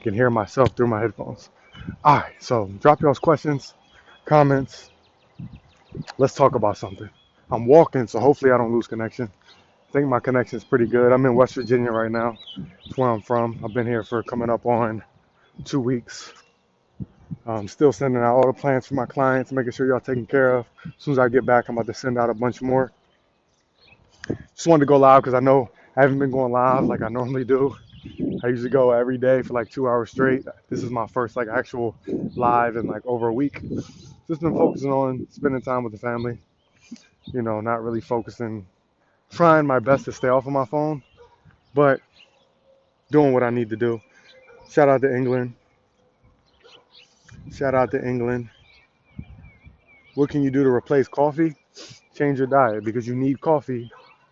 I can hear myself through my headphones. All right, so drop y'all's questions, comments. Let's talk about something. I'm walking, so hopefully I don't lose connection. I think my connection is pretty good. I'm in West Virginia right now. That's where I'm from. I've been here for coming up on 2 weeks. I'm still sending out all the plans for my clients, making sure y'all taken care of. As soon as I get back, I'm about to send out a bunch more. Just wanted to go live because I know I haven't been going live like I normally do. I usually go every day for like 2 hours straight. This is my first like actual live in like over a week. Just been focusing on spending time with the family. You know, not really focusing, trying my best to stay off of my phone, but doing what I need to do. Shout out to England. Shout out to England. What can you do to replace coffee? Change your diet because you need coffee.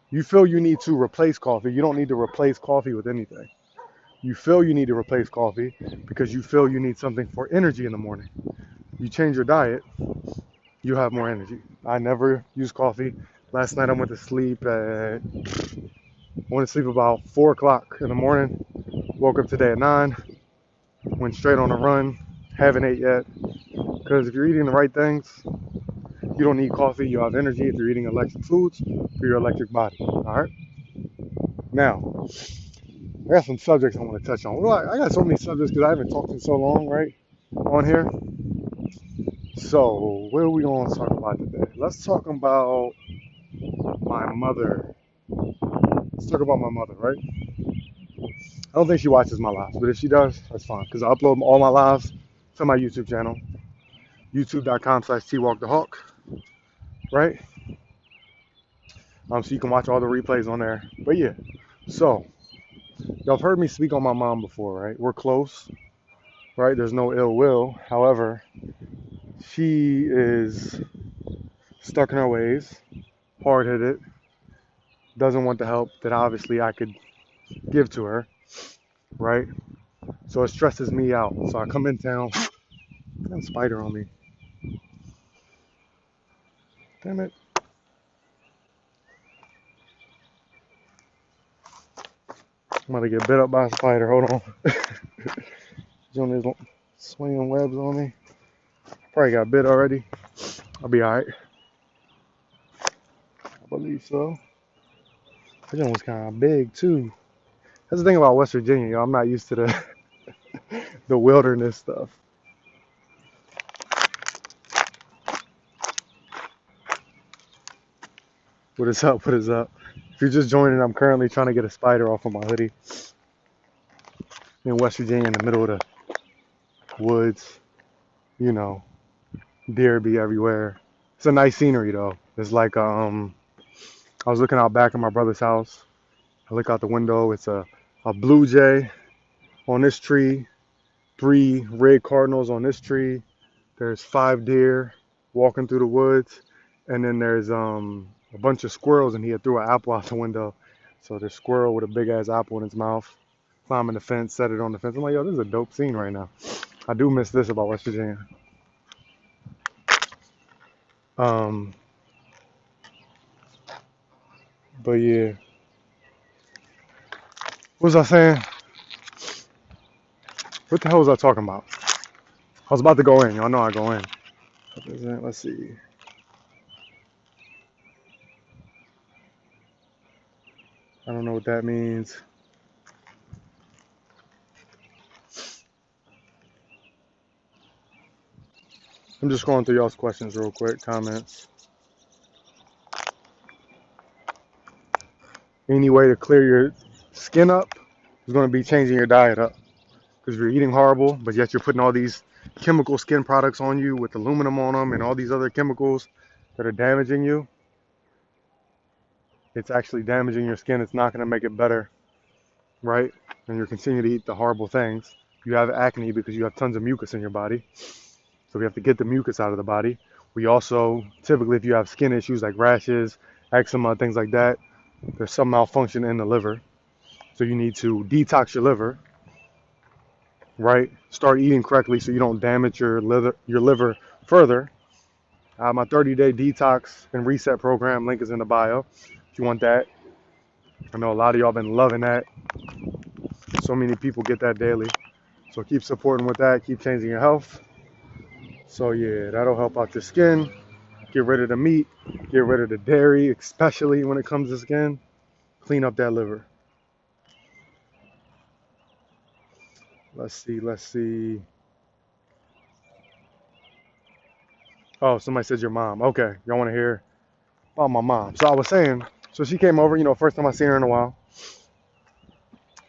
You feel you need to replace coffee. You don't need to replace coffee with anything. You feel you need to replace coffee because you feel you need something for energy in the morning. You change your diet, you have more energy. I never use coffee. Last night I went to sleep about 4 o'clock in the morning. Woke up today at 9. Went straight on a run. Haven't ate yet. Because if you're eating the right things, you don't need coffee. You have energy if you're eating electric foods for your electric body. All right. Now, I got some subjects I want to touch on. Well, I got so many subjects because I haven't talked in so long, right, on here. So, what are we going to talk about today? Let's talk about my mother. Let's talk about my mother, right? I don't think she watches my lives, but if she does, that's fine because I upload all my lives to my YouTube channel, youtube.com/twalkthehawk, right? So you can watch all the replays on there. But yeah, so y'all have heard me speak on my mom before, right? We're close, right? There's no ill will. However, she is stuck in her ways, hard-headed, doesn't want the help that obviously I could give to her, right? So it stresses me out. So I come in town, damn spider on me. Damn it. I'm about to get bit up by a spider. Hold on. He's on his swinging webs on me. Probably got bit already. I'll be alright. I believe so. That one was kind of big too. That's the thing about West Virginia, y'all. I'm not used to the wilderness stuff. What is up? What is up? If you're just joining, I'm currently trying to get a spider off of my hoodie. In West Virginia, in the middle of the woods, you know, deer be everywhere. It's a nice scenery though. It's like I was looking out back at my brother's house. I look out the window. It's a blue jay on this tree, 3 red cardinals on this tree. There's 5 deer walking through the woods, and then there's a bunch of squirrels, and he had threw an apple out the window. So there's a squirrel with a big ass apple in its mouth, climbing the fence, set it on the fence. I'm like, yo, this is a dope scene right now. I do miss this about West Virginia. But yeah, what was I saying? What the hell was I talking about? I was about to go in. Y'all know I go in. Let's see. I don't know what that means. I'm just going through y'all's questions real quick, comments. Any way to clear your skin up is going to be changing your diet up. Because you're eating horrible, but yet you're putting all these chemical skin products on you with aluminum on them and all these other chemicals that are damaging you. It's actually damaging your skin. It's not going to make it better, right? And you're continuing to eat the horrible things. You have acne because you have tons of mucus in your body. So we have to get the mucus out of the body. We also, typically if you have skin issues like rashes, eczema, things like that, there's some malfunction in the liver. So you need to detox your liver, right? Start eating correctly so you don't damage your liver further. My 30-day detox and reset program, link is in the bio if you want that. I know a lot of y'all been loving that. So many people get that daily. So keep supporting with that. Keep changing your health. So yeah, that'll help out your skin. Get rid of the meat. Get rid of the dairy, especially when it comes to skin. Clean up that liver. Let's see. Let's see. Oh, somebody said your mom. Okay, y'all want to hear about my mom? So I was saying, so she came over. First time I seen her in a while,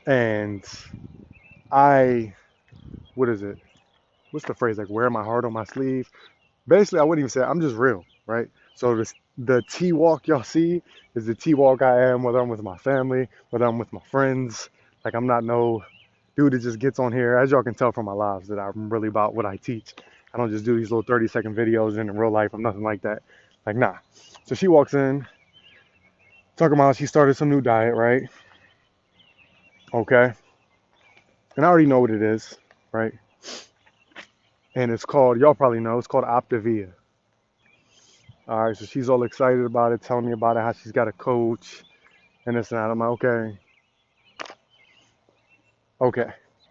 and I, what is it? What's the phrase? Like wear my heart on my sleeve. Basically, I wouldn't even say it. I'm just real, right? So the T-walk y'all see is the T-walk I am, whether I'm with my family, whether I'm with my friends. Like I'm not no dude that just gets on here. As y'all can tell from my lives, that I'm really about what I teach. I don't just do these little 30-second videos, and in real life, I'm nothing like that. Like, nah. So she walks in, talking about she started some new diet, right? Okay. And I already know what it is, right? And it's called, y'all probably know, it's called Optavia. All right, so she's all excited about it, telling me about it, how she's got a coach and this and that. I'm like, okay.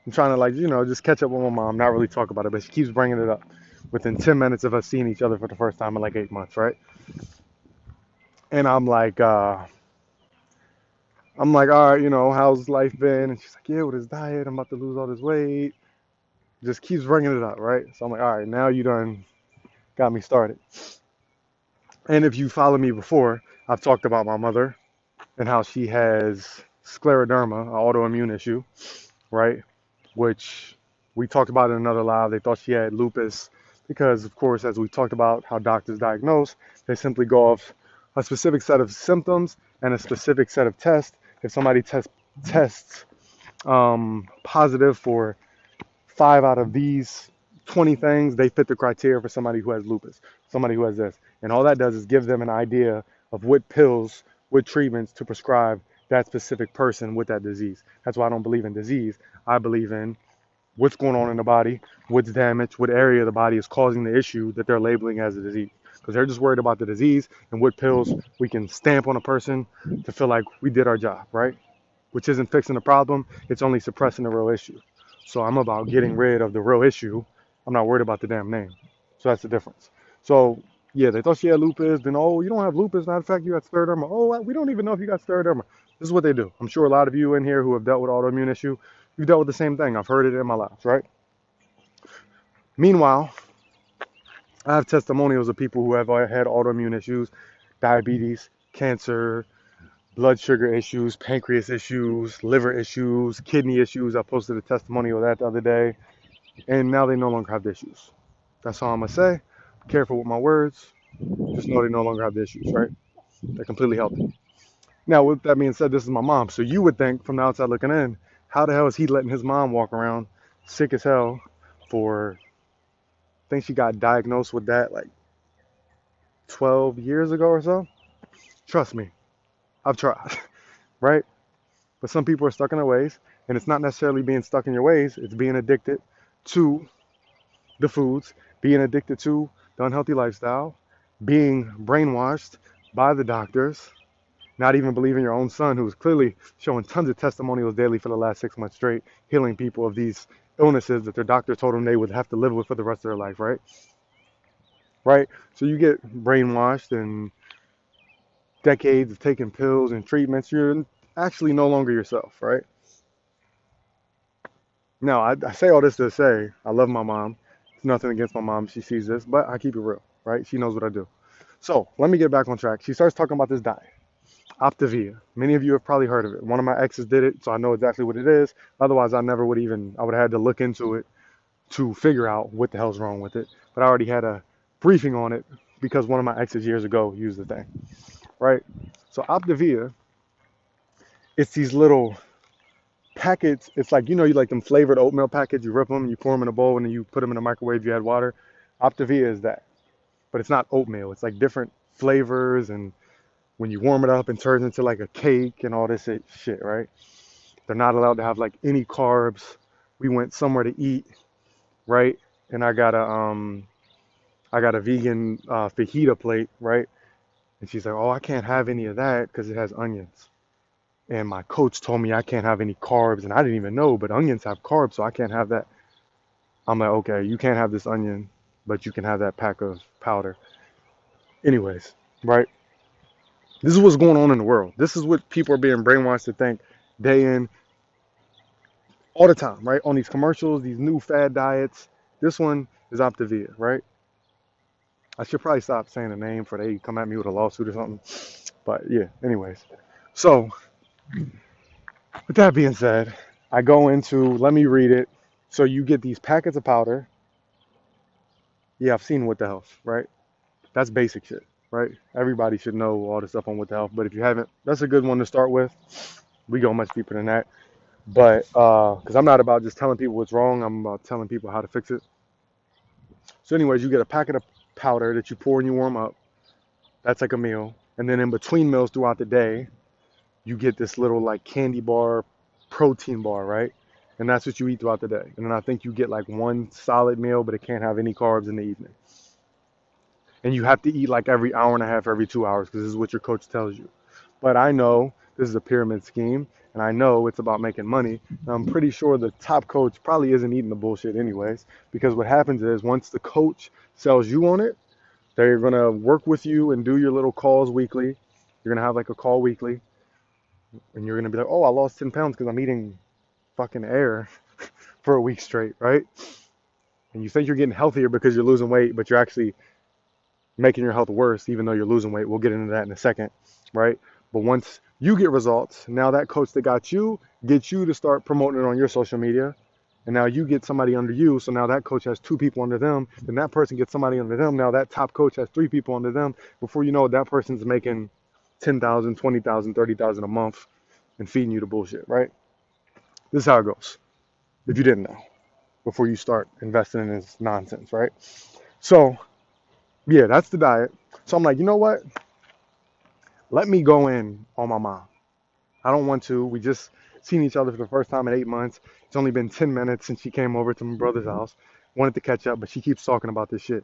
I'm trying to just catch up with my mom, not really talk about it, but she keeps bringing it up within 10 minutes of us seeing each other for the first time in like 8 months, right? And I'm like, all right, how's life been? And she's like, yeah, with his diet, I'm about to lose all this weight. Just keeps bringing it up, right? So I'm like, all right, now you done got me started. And if you follow me before, I've talked about my mother and how she has scleroderma, an autoimmune issue, right? Which we talked about in another live. They thought she had lupus because, of course, as we talked about how doctors diagnose, they simply go off a specific set of symptoms and a specific set of tests. If somebody tests positive for 5 out of these 20 things, they fit the criteria for somebody who has lupus, somebody who has this. And all that does is give them an idea of what pills, what treatments to prescribe that specific person with that disease. That's why I don't believe in disease. I believe in what's going on in the body, what's damaged, what area of the body is causing the issue that they're labeling as a disease. Because they're just worried about the disease and what pills we can stamp on a person to feel like we did our job, right? Which isn't fixing the problem, it's only suppressing the real issue. So I'm about getting rid of the real issue. I'm not worried about the damn name. So that's the difference. So yeah, they thought she had lupus. Then, oh, you don't have lupus. Matter of fact, you got scleroderma. Oh, we don't even know if you got scleroderma. This is what they do. I'm sure a lot of you in here who have dealt with autoimmune issue, you've dealt with the same thing. I've heard it in my lives, right? Meanwhile, I have testimonials of people who have had autoimmune issues, diabetes, cancer, blood sugar issues, pancreas issues, liver issues, kidney issues. I posted a testimonial of that the other day, and now they no longer have the issues. That's all I'm gonna say. Be careful with my words. Just know they no longer have the issues, right? They're completely healthy. Now, with that being said, this is my mom. So you would think from the outside looking in, how the hell is he letting his mom walk around sick as hell for, I think she got diagnosed with that like 12 years ago or so? Trust me, I've tried, right? But some people are stuck in their ways, and it's not necessarily being stuck in your ways, it's being addicted to the foods, being addicted to the unhealthy lifestyle, being brainwashed by the doctors, not even believing your own son, who's clearly showing tons of testimonials daily for the last 6 months straight, healing people of these illnesses that their doctor told them they would have to live with for the rest of their life, right? Right? So you get brainwashed and decades of taking pills and treatments, you're actually no longer yourself, right? Now, I say all this to say I love my mom. It's nothing against my mom. She sees this, but I keep it real, right? She knows what I do. So let me get back on track. She starts talking about this diet, Optavia. Many of you have probably heard of it. One of my exes did it, so I know exactly what it is. Otherwise, I would have had to look into it to figure out what the hell's wrong with it. But I already had a briefing on it because one of my exes years ago used the thing, right? So Optavia, it's these little packets. It's like, you like them flavored oatmeal packets. You rip them, you pour them in a bowl, and then you put them in the microwave. You add water. Optavia is that, but it's not oatmeal. It's like different flavors, and when you warm it up, it turns into like a cake and all this shit, right? They're not allowed to have like any carbs. We went somewhere to eat, right? And I got a vegan fajita plate, right? And she's like, oh, I can't have any of that because it has onions. And my coach told me I can't have any carbs, and I didn't even know, but onions have carbs, so I can't have that. I'm like, okay, you can't have this onion, but you can have that pack of powder. Anyways, right? This is what's going on in the world. This is what people are being brainwashed to think day in, all the time, right? On these commercials, these new fad diets. This one is Optavia, right? I should probably stop saying the name for they come at me with a lawsuit or something. But yeah, anyways. So with that being said, I go into, let me read it. So you get these packets of powder. Yeah, I've seen What the Health, right? That's basic shit, right? Everybody should know all the stuff on What the Health. But if you haven't, that's a good one to start with. We go much deeper than that. But because I'm not about just telling people what's wrong, I'm about telling people how to fix it. So anyways, you get a packet of powder that you pour and you warm up. That's like a meal. And then in between meals throughout the day, you get this little like candy bar, protein bar, right? And that's what you eat throughout the day. And then I think you get like one solid meal, but it can't have any carbs in the evening. And you have to eat like every hour and a half, every 2 hours, because this is what your coach tells you. But I know this is a pyramid scheme, and I know it's about making money. And I'm pretty sure the top coach probably isn't eating the bullshit anyways, because what happens is once the coach sells you on it, they're going to work with you and do your little calls weekly. You're going to have like a call weekly, and you're going to be like, oh, I lost 10 pounds because I'm eating fucking air for a week straight, right? And you think you're getting healthier because you're losing weight, but you're actually making your health worse, even though you're losing weight. We'll get into that in a second, right? But once you get results, now that coach that got you gets you to start promoting it on your social media. And now you get somebody under you. So now that coach has 2 people under them. Then that person gets somebody under them. Now that top coach has 3 people under them. Before you know it, that person's making 10,000, 20,000, 30,000 a month and feeding you the bullshit, right? This is how it goes. If you didn't know before you start investing in this nonsense, right? So yeah, that's the diet. So I'm like, you know what? Let me go in on my mom. I don't want to. We just seen each other for the first time in 8 months. It's only been 10 minutes since she came over to my brother's house. Wanted to catch up, but she keeps talking about this shit.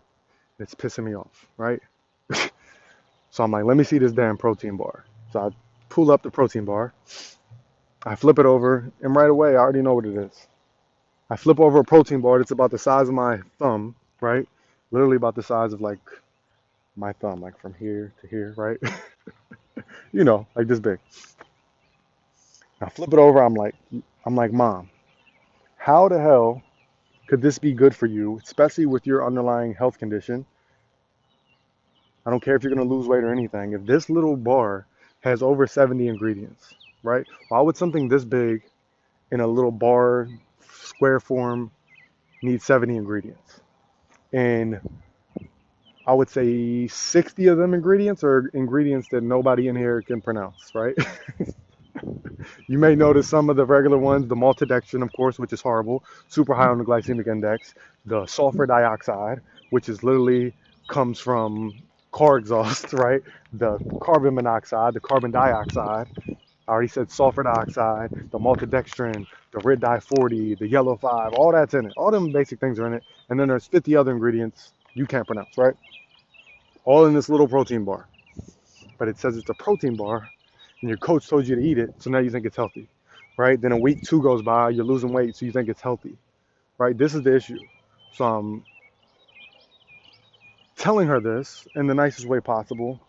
It's pissing me off, right? So I'm like, let me see this damn protein bar. So I pull up the protein bar. I flip it over, and right away, I already know what it is. I flip over a protein bar that's about the size of my thumb, right? Literally about the size of like my thumb, like from here to here, right? You know, like this big. I flip it over. I'm like, Mom, how the hell could this be good for you, especially with your underlying health condition? I don't care if you're going to lose weight or anything. If this little bar has over 70 ingredients, right? Why would something this big in a little bar square form need 70 ingredients? And I would say 60 of them ingredients are ingredients that nobody in here can pronounce, right? You may notice some of the regular ones, the maltodextrin, of course, which is horrible, super high on the glycemic index, the sulfur dioxide, which is literally comes from car exhaust, right? The carbon monoxide, the carbon dioxide. I already said sulfur dioxide, the maltodextrin, the red dye 40, the yellow 5, all that's in it. All them basic things are in it. And then there's 50 other ingredients you can't pronounce, right? All in this little protein bar. But it says it's a protein bar, and your coach told you to eat it, so now you think it's healthy, right? Then a week 2 goes by, you're losing weight, so you think it's healthy, right? This is the issue. So I'm telling her this in the nicest way possible.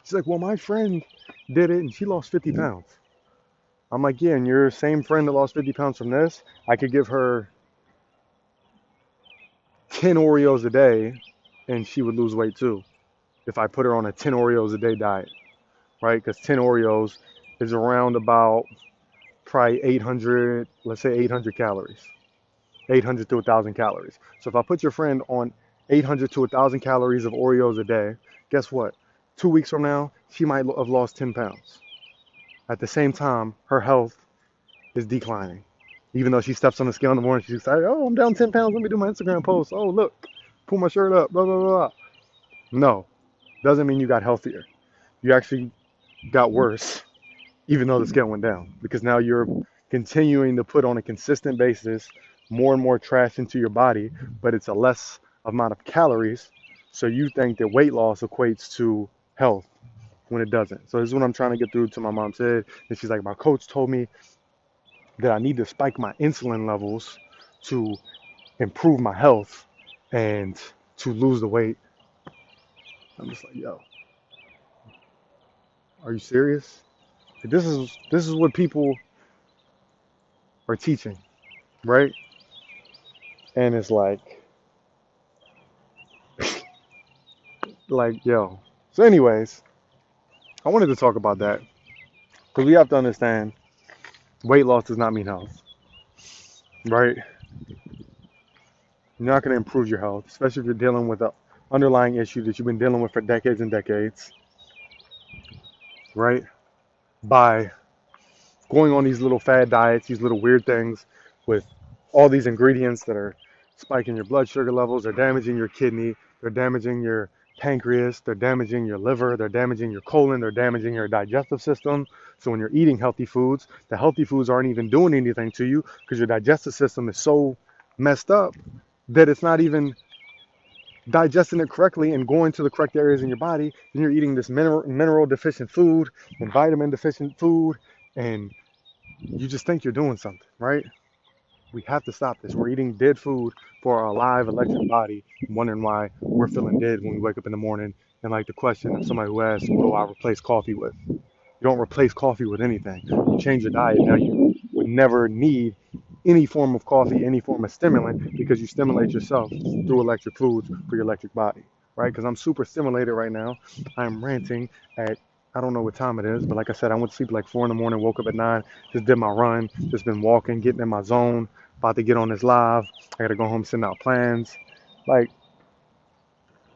She's like, well, my friend did it, and she lost 50 pounds. I'm like, yeah, and your same friend that lost 50 pounds from this, I could give her 10 Oreos a day, and she would lose weight too, if I put her on a 10 Oreos a day diet, right? Because 10 Oreos is around about probably 800, let's say 800 calories, 800 to 1,000 calories. So if I put your friend on 800 to 1,000 calories of Oreos a day, guess what? 2 weeks from now, she might have lost 10 pounds. At the same time, her health is declining. Even though she steps on the scale in the morning, she's like, oh, I'm down 10 pounds. Let me do my Instagram post. Oh, look, pull my shirt up, blah, blah, blah. No, doesn't mean you got healthier. You actually got worse, even though the scale went down, because now you're continuing to put on a consistent basis more and more trash into your body, but it's a less amount of calories. So you think that weight loss equates to health when it doesn't. So this is what I'm trying to get through to my mom said. And she's like, my coach told me that I need to spike my insulin levels to improve my health and to lose the weight. I'm just like, yo, are you serious? Like, this is what people are teaching, right? And it's like, yo. So anyways, I wanted to talk about that because we have to understand weight loss does not mean health, right? You're not going to improve your health, especially if you're dealing with an underlying issue that you've been dealing with for decades and decades, right? By going on these little fad diets, these little weird things with all these ingredients that are spiking your blood sugar levels, they're damaging your kidney, they're damaging your pancreas, they're damaging your liver, they're damaging your colon, they're damaging your digestive system. So when you're eating healthy foods, the healthy foods aren't even doing anything to you because your digestive system is so messed up that it's not even digesting it correctly and going to the correct areas in your body. Then you're eating this mineral deficient food and vitamin deficient food, and you just think you're doing something, right? We have to stop this. We're eating dead food for our alive electric body, wondering why we're feeling dead when we wake up in the morning. And like the question of somebody who asks, what do I replace coffee with? You don't replace coffee with anything. You change your diet. Now you would never need any form of coffee, any form of stimulant, because you stimulate yourself through electric foods for your electric body, right? Because I'm super stimulated right now. I'm ranting at, I don't know what time it is, but like I said, I went to sleep like 4 in the morning, woke up at 9, just did my run, just been walking, getting in my zone, about to get on this live. I got to go home, send out plans. Like,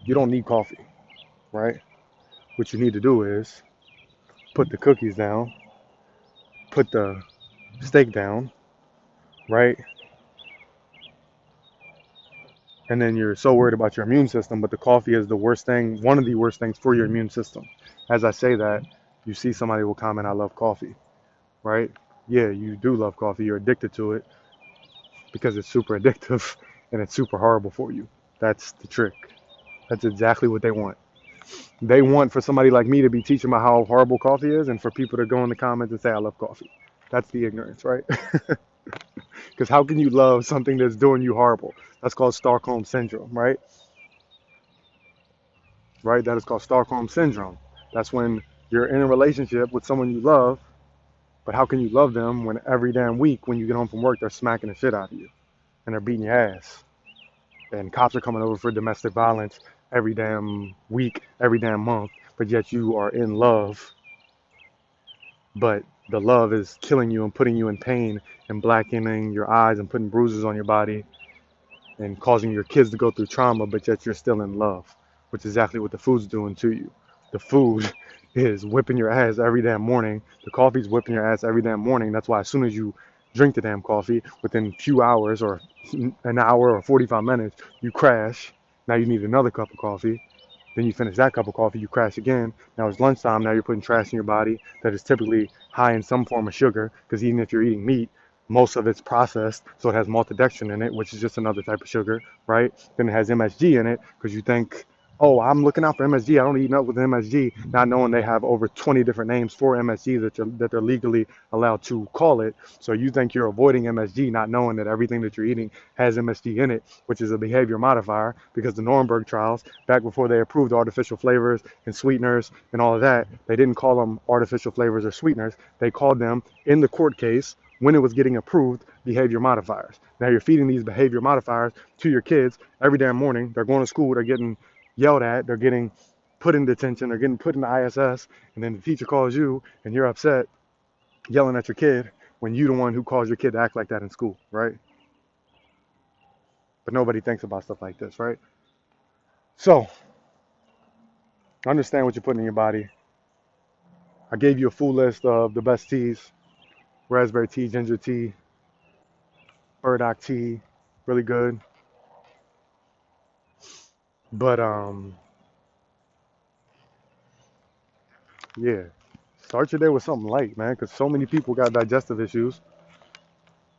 you don't need coffee, right? What you need to do is put the cookies down, put the steak down, right? And then you're so worried about your immune system, but the coffee is the worst thing, one of the worst things for your immune system. As I say that, you see somebody will comment, I love coffee, right? Yeah, you do love coffee. You're addicted to it because it's super addictive and it's super horrible for you. That's the trick. That's exactly what they want. They want for somebody like me to be teaching about how horrible coffee is and for people to go in the comments and say, I love coffee. That's the ignorance, right? Because how can you love something that's doing you horrible? That's called Stockholm Syndrome, right? Right? That is called Stockholm Syndrome. That's when you're in a relationship with someone you love, but how can you love them when every damn week when you get home from work, they're smacking the shit out of you and they're beating your ass? And cops are coming over for domestic violence every damn week, every damn month, but yet you are in love, but the love is killing you and putting you in pain and blackening your eyes and putting bruises on your body and causing your kids to go through trauma, but yet you're still in love, which is exactly what the food's doing to you. The food is whipping your ass every damn morning. The coffee's whipping your ass every damn morning. That's why as soon as you drink the damn coffee, within a few hours or an hour or 45 minutes, you crash. Now you need another cup of coffee. Then you finish that cup of coffee, you crash again. Now it's lunchtime, now you're putting trash in your body that is typically high in some form of sugar, because even if you're eating meat, most of it's processed, so it has maltodextrin in it, which is just another type of sugar, right? Then it has MSG in it, because you think, oh, I'm looking out for MSG. I don't eat nothing with MSG, not knowing they have over 20 different names for MSG that they're legally allowed to call it. So you think you're avoiding MSG, not knowing that everything that you're eating has MSG in it, which is a behavior modifier, because the Nuremberg trials, back before they approved artificial flavors and sweeteners and all of that, they didn't call them artificial flavors or sweeteners. They called them, in the court case, when it was getting approved, behavior modifiers. Now you're feeding these behavior modifiers to your kids every damn morning. They're going to school, they're getting yelled at, they're getting put in detention, they're getting put in the ISS, and then the teacher calls you and you're upset, yelling at your kid when you're the one who caused your kid to act like that in school, right? But nobody thinks about stuff like this, right? So, understand what you're putting in your body. I gave you a full list of the best teas: raspberry tea, ginger tea, burdock tea, really good. But yeah, start your day with something light, man, because so many people got digestive issues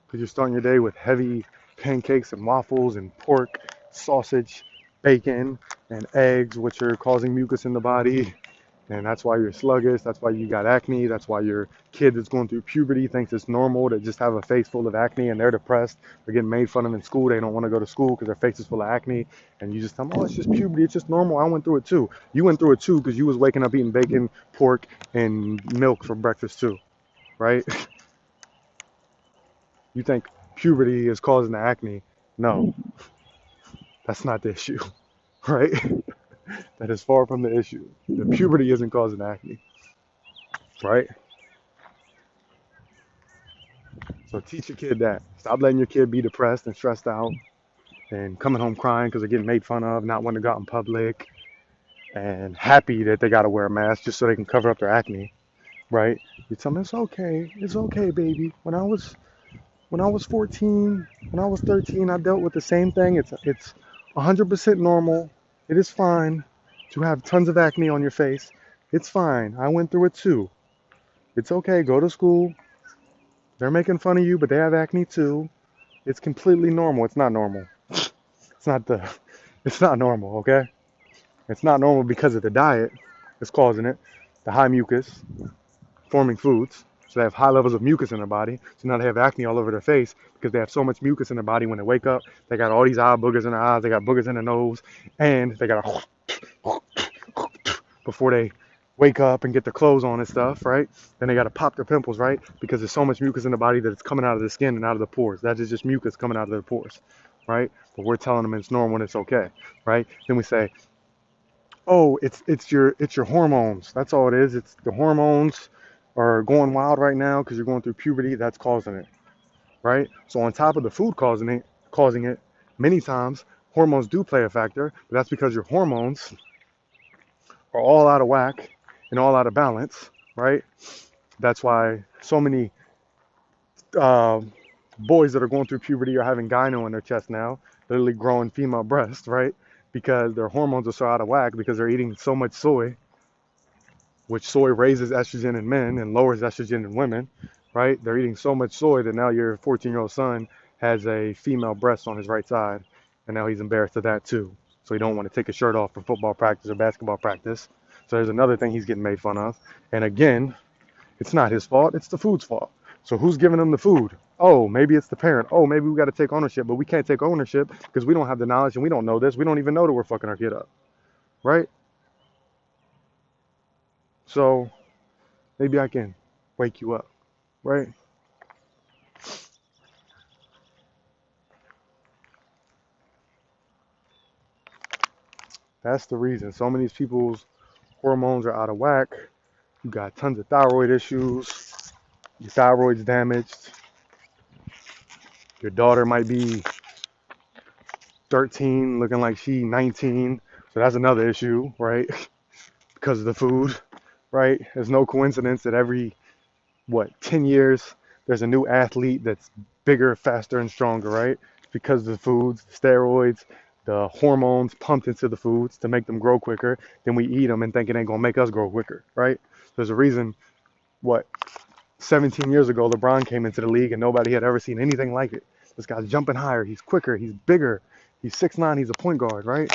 because you're starting your day with heavy pancakes and waffles and pork, sausage, bacon, and eggs, which are causing mucus in the body, And that's why you're sluggish. That's why you got acne. That's why your kid that's going through puberty thinks it's normal to just have a face full of acne and they're depressed. They're getting made fun of in school. They don't want to go to school because their face is full of acne. And you just tell them, oh, it's just puberty. It's just normal. I went through it too. You went through it too because you was waking up eating bacon, pork, and milk for breakfast too, right? You think puberty is causing the acne. No, that's not the issue, right? That is far from the issue. The puberty isn't causing acne, right? So teach your kid that. Stop letting your kid be depressed and stressed out and coming home crying because they're getting made fun of, not wanting to go out in public, and happy that they got to wear a mask just so they can cover up their acne, right? You tell them it's okay, baby. When I was 14, when I was 13, I dealt with the same thing. It's 100% normal. It is fine to have tons of acne on your face. It's fine. I went through it too. It's okay. Go to school. They're making fun of you, but they have acne too. It's completely normal. It's not normal. It's not the. It's not normal. Okay. It's not normal because of the diet. It's causing it. The high mucus forming foods. So they have high levels of mucus in their body. So now they have acne all over their face because they have so much mucus in their body. When they wake up, they got all these eye boogers in their eyes. They got boogers in their nose, and they got a before they wake up and get their clothes on and stuff, right? Then they got to pop their pimples, right? Because there's so much mucus in the body that it's coming out of the skin and out of the pores. That is just mucus coming out of their pores, right? But we're telling them it's normal and it's okay, right? Then we say, oh, it's your hormones. That's all it is. It's the hormones are going wild right now because you're going through puberty. That's causing it, right? So on top of the food causing it, many times hormones do play a factor, but that's because your hormones are all out of whack and all out of balance, right? That's why so many uh, boys that are going through puberty are having gyno in their chest now, literally growing female breasts, right? Because their hormones are so out of whack because they're eating so much soy, which soy raises estrogen in men and lowers estrogen in women, right? They're eating so much soy that now your 14-year-old son has a female breast on his right side, and now he's embarrassed of that too. So he don't want to take his shirt off for football practice or basketball practice. So there's another thing he's getting made fun of. And again, it's not his fault, it's the food's fault. So who's giving him the food? Oh, maybe it's the parent. Oh, maybe we got to take ownership, but we can't take ownership because we don't have the knowledge and we don't know this. We don't even know that we're fucking our kid up, right? So maybe I can wake you up, right? That's the reason. So many people's hormones are out of whack. You got tons of thyroid issues. Your thyroid's damaged. Your daughter might be 13 looking like she 19. So that's another issue, right? Because of the food, right? There's no coincidence that every, 10 years, there's a new athlete that's bigger, faster, and stronger, right? Because of the foods, the steroids, the hormones pumped into the foods to make them grow quicker. Then we eat them and think it ain't gonna make us grow quicker, right? There's a reason, 17 years ago, LeBron came into the league and nobody had ever seen anything like it. This guy's jumping higher, he's quicker, he's bigger, he's 6'9", he's a point guard, right?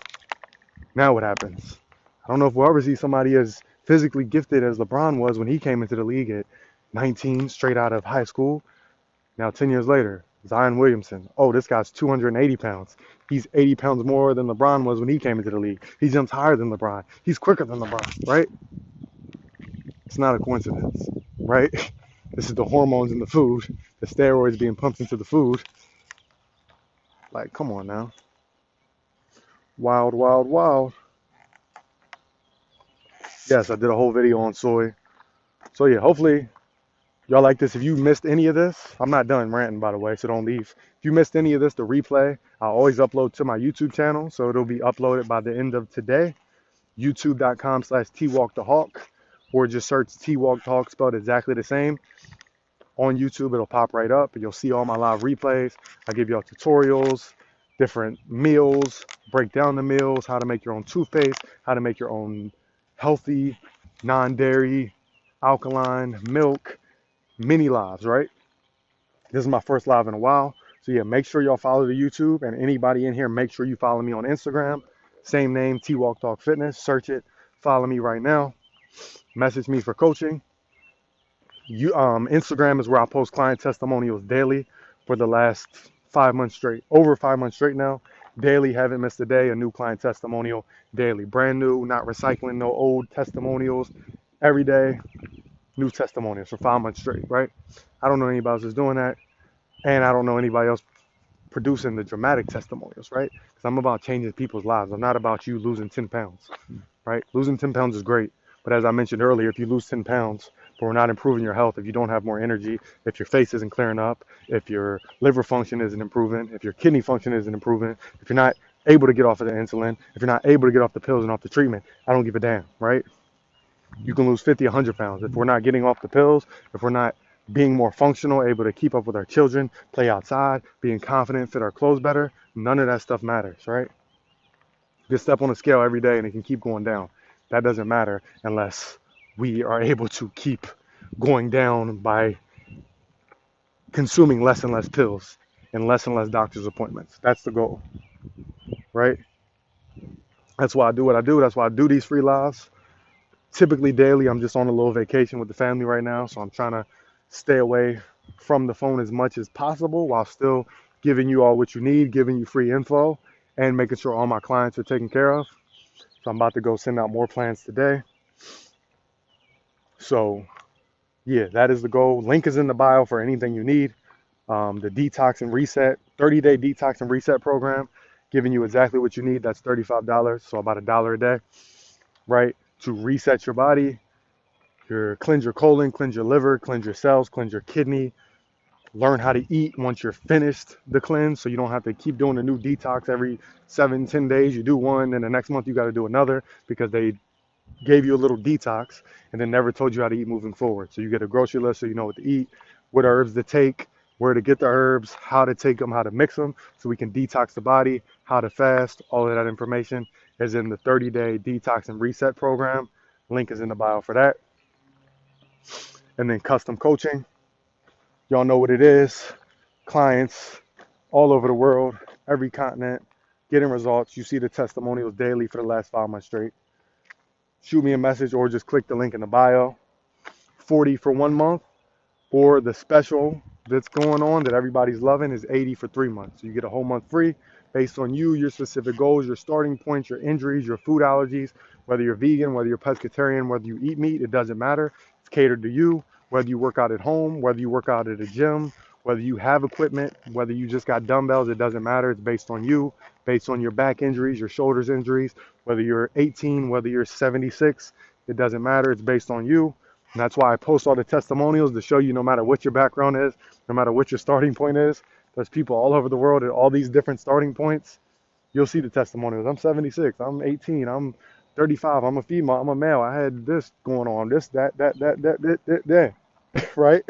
Now what happens? I don't know if we'll ever see somebody as physically gifted as LeBron was when he came into the league at 19, straight out of high school. Now 10 years later, Zion Williamson. Oh, this guy's 280 pounds. He's 80 pounds more than LeBron was when he came into the league. He jumps higher than LeBron. He's quicker than LeBron, right? It's not a coincidence, right? This is the hormones in the food, the steroids being pumped into the food. Like, come on now. Wild, wild, wild. Yes, I did a whole video on soy. So yeah, hopefully y'all like this. If you missed any of this, I'm not done ranting, by the way, so don't leave. If you missed any of this, the replay, I'll always upload to my YouTube channel, so it'll be uploaded by the end of today. YouTube.com/TWalkTheHawk, or just search TWalkTheHawk spelled exactly the same. On YouTube, it'll pop right up, and you'll see all my live replays. I give y'all tutorials, different meals, break down the meals, how to make your own toothpaste, how to make your own healthy, non-dairy, alkaline milk, mini lives, right? This is my first live in a while. So yeah, make sure y'all follow the YouTube, and anybody in here, make sure you follow me on Instagram. Same name, T Walk Talk Fitness. Search it. Follow me right now. Message me for coaching. Instagram is where I post client testimonials daily for the last 5 months straight, over 5 months straight now. Daily, haven't missed a day, a new client testimonial daily. Brand new, not recycling, no old testimonials. Every day, new testimonials for 5 months straight, right? I don't know anybody else is doing that, and I don't know anybody else producing the dramatic testimonials, right? Because I'm about changing people's lives. I'm not about you losing 10 pounds, right? Losing 10 pounds is great. But as I mentioned earlier, if you lose 10 pounds, but we're not improving your health, if you don't have more energy, if your face isn't clearing up, if your liver function isn't improving, if your kidney function isn't improving, if you're not able to get off of the insulin, if you're not able to get off the pills and off the treatment, I don't give a damn, right? You can lose 50, 100 pounds. If we're not getting off the pills, if we're not being more functional, able to keep up with our children, play outside, being confident, fit our clothes better, none of that stuff matters, right? You can step on a scale every day and it can keep going down. That doesn't matter unless we are able to keep going down by consuming less and less pills and less doctor's appointments. That's the goal, right? That's why I do what I do. That's why I do these free lives. Typically daily. I'm just on a little vacation with the family right now, so I'm trying to stay away from the phone as much as possible while still giving you all what you need, giving you free info, and making sure all my clients are taken care of. So I'm about to go send out more plans today. So yeah, that is the goal. Link is in the bio for anything you need. The Detox and Reset, 30-day Detox and Reset program, giving you exactly what you need. That's $35, so about $1 a day, right? To reset your body, cleanse your colon, cleanse your liver, cleanse your cells, cleanse your kidney, learn how to eat once you're finished the cleanse, so you don't have to keep doing a new detox every 7-10 days. You do one, and the next month you got to do another because they gave you a little detox and then never told you how to eat moving forward. So you get a grocery list so you know what to eat, what herbs to take, where to get the herbs, how to take them, how to mix them so we can detox the body, how to fast. All of that information is in the 30-day Detox and Reset program. Link is in the bio for that. And then custom coaching. Y'all know what it is. Clients all over the world, every continent, getting results. You see the testimonials daily for the last 5 months straight. Shoot me a message or just click the link in the bio. 40 for 1 month, or the special that's going on that everybody's loving is 80 for 3 months. So you get a whole month free based on you, your specific goals, your starting points, your injuries, your food allergies, whether you're vegan, whether you're pescatarian, whether you eat meat, it doesn't matter. It's catered to you, whether you work out at home, whether you work out at a gym, whether you have equipment, whether you just got dumbbells, it doesn't matter. It's based on you, based on your back injuries, your shoulders injuries, whether you're 18, whether you're 76, it doesn't matter. It's based on you. And that's why I post all the testimonials to show you no matter what your background is, no matter what your starting point is, there's people all over the world at all these different starting points. You'll see the testimonials. I'm 76, I'm 18, I'm 35, I'm a female, I'm a male. I had this going on, this, that, right?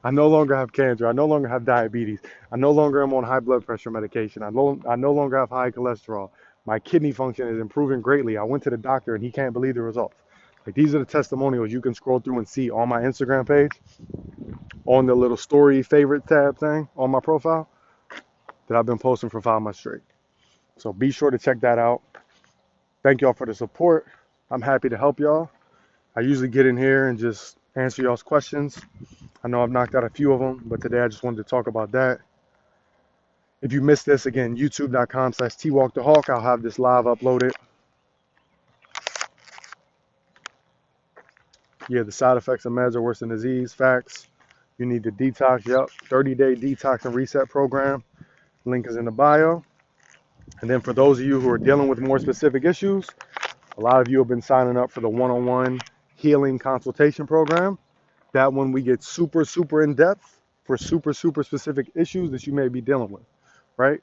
I no longer have cancer. I no longer have diabetes. I no longer am on high blood pressure medication. I no longer have high cholesterol. My kidney function is improving greatly. I went to the doctor and he can't believe the results. Like, these are the testimonials you can scroll through and see on my Instagram page, on the little story favorite tab thing on my profile that I've been posting for 5 months straight. So be sure to check that out. Thank y'all for the support. I'm happy to help y'all. I usually get in here and just answer y'all's questions. I know I've knocked out a few of them, but today I just wanted to talk about that. If you missed this, again, youtube.com/twalkthehawk. I'll have this live uploaded. Yeah, the side effects of meds are worse than disease. Facts. You need to detox. Yep. 30-day detox and reset program. Link is in the bio. And then for those of you who are dealing with more specific issues, a lot of you have been signing up for the one-on-one healing consultation program. That one we get super, super in depth for super, super specific issues that you may be dealing with, right?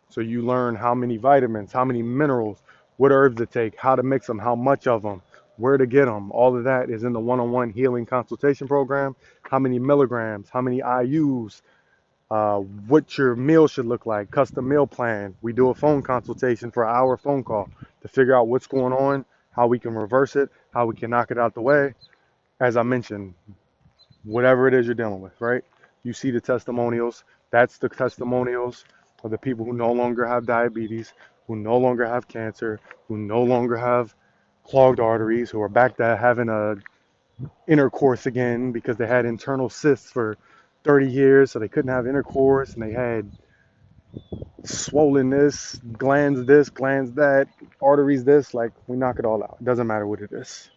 So you learn how many vitamins, how many minerals, what herbs to take, how to mix them, how much of them, where to get them. All of that is in the one-on-one healing consultation program. How many milligrams, how many IUs, what your meal should look like, custom meal plan. We do a phone consultation for an hour phone call to figure out what's going on, how we can reverse it, how we can knock it out the way. As I mentioned, whatever it is you're dealing with, right? You see the testimonials. That's the testimonials of the people who no longer have diabetes, who no longer have cancer, who no longer have clogged arteries, who are back to having a intercourse again because they had internal cysts for 30 years, so they couldn't have intercourse, and they had swollen this, glands that, arteries this. Like, we knock it all out. It doesn't matter what it is.